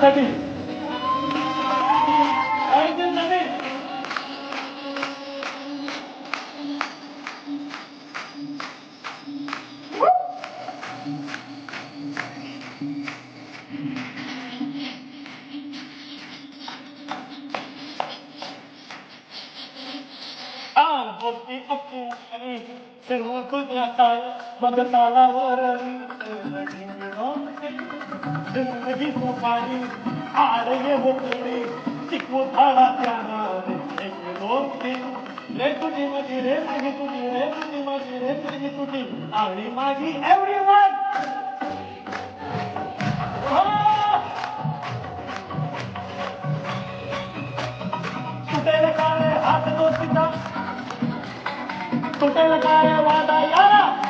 साठी साठी जिंदगी पाणी आडगे होती टिकवू थाळा त्याला रे तुझी माझी रे माझी तुझी रे तुझी माझी रे तुझी तुझी आणि माझी एव्हरीवन तुटेल काय हात दोस्तीचा तुटेल काय वादा यारा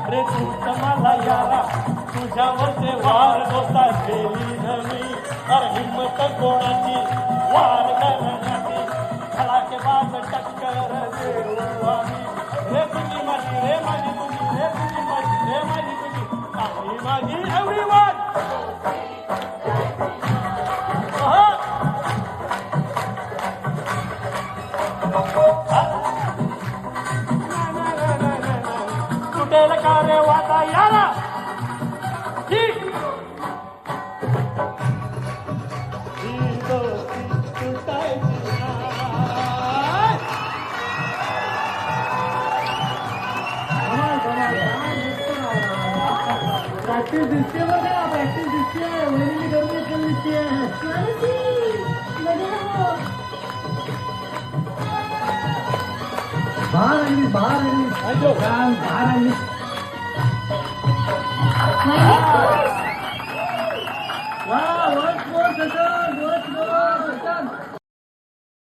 रे तू मला यारा तुझ्यावरचे वार दोस्ता केली नवी अरे हिम्मत कोणाची वार करण्याची खलाके बाज टक्कर देऊ आम्ही रे तुझी माझी रे माझी तुझी रे तुझी माझी रे माझी तुझी आणि माझी एव्हरीवन तुटेल का रे वादा यारा प्रॅक्टिस दिसते बघा प्रॅक्टिस दिसते वहिनी गर्दी पण दिसते बाहर आली